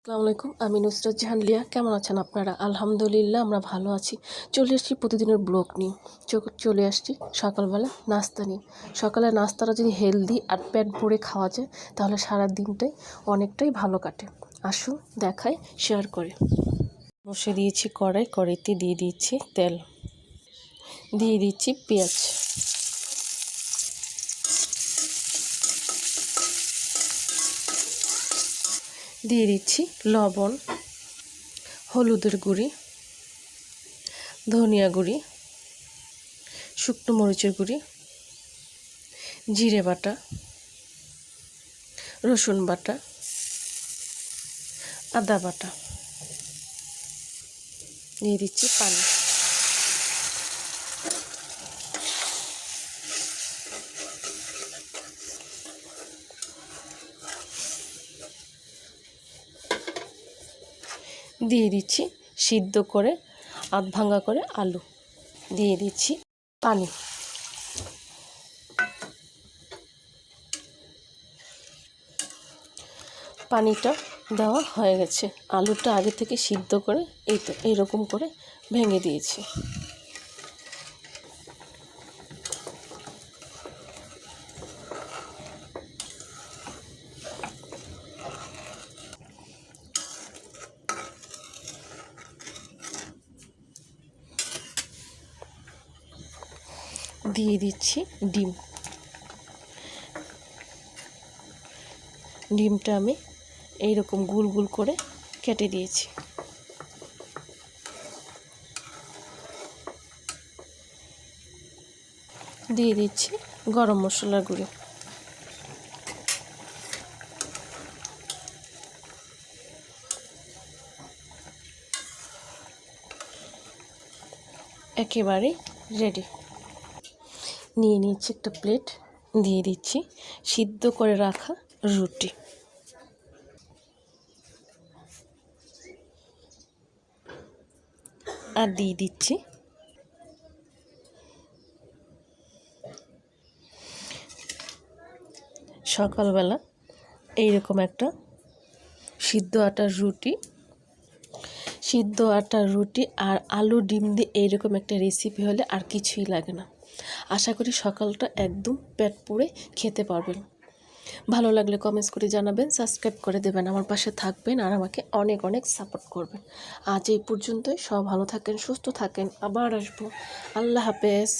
আসসালামু আলাইকুম, আমি নুসরাত জাহান লিয়া। কেমন আছেন আপনারা? আলহামদুলিল্লাহ আমরা ভালো আছি। চলে এসেছি প্রতিদিনের ব্লগ নিয়ে। চলে আসছি সকালবেলা নাস্তা নিয়ে। সকালের নাস্তাটা যদি হেলদি আর পেট ভরে খাওয়া যায় তাহলে সারা দিনটাই অনেকটাই ভালো কাটে। আসুন দেখাই, শেয়ার করে। বসে দিয়েছি কড়াইতে দিয়ে দিচ্ছি তেল, দিয়ে দিচ্ছি পেঁয়াজ, দিয়ে দিচ্ছি লবণ, হলুদের গুঁড়ি, ধনিয়া গুঁড়ি, শুকনো মরিচের গুঁড়ি, জিরে বাটা, রসুন বাটা, আদা বাটা, দিয়ে দিচ্ছি পানি। দিয়ে দিচ্ছি সিদ্ধ করে আধ ভাঙা করে আলু, দিয়ে দিচ্ছি পানি। পানিটা দেওয়া হয়ে গেছে। আলুটা আগে থেকে সিদ্ধ করে এইরকম করে ভেঙে দিয়েছি। দিয়ে দিচ্ছি ডিমটা আমি এইরকম গোল গোল করে কেটে দিয়েছি। দিয়ে দিচ্ছি গরম মশলার গুঁড়ো, একেবারে রেডি। নিয়ে নিচ্ছি একটা প্লেট, দিয়ে দিচ্ছি সিদ্ধ করে রাখা রুটি, আর দিয়ে দিচ্ছি সকালবেলা এইরকম একটা সিদ্ধ আটার রুটি আর আলু ডিম দিয়ে এইরকম একটা রেসিপি হলে আর কিছুই লাগে না। আশা করি সকালটা একদম পেট পুড়ে খেতে পারবেন। ভালো লাগলে কমেন্টস করে জানাবেন, সাবস্ক্রাইব করে দেবেন, আমার পাশে থাকবেন আর আমাকে অনেক অনেক সাপোর্ট করবেন। আজ এই পর্যন্তই। সব ভালো থাকেন, সুস্থ থাকেন, আবার আসবো। আল্লাহ হাফেজ।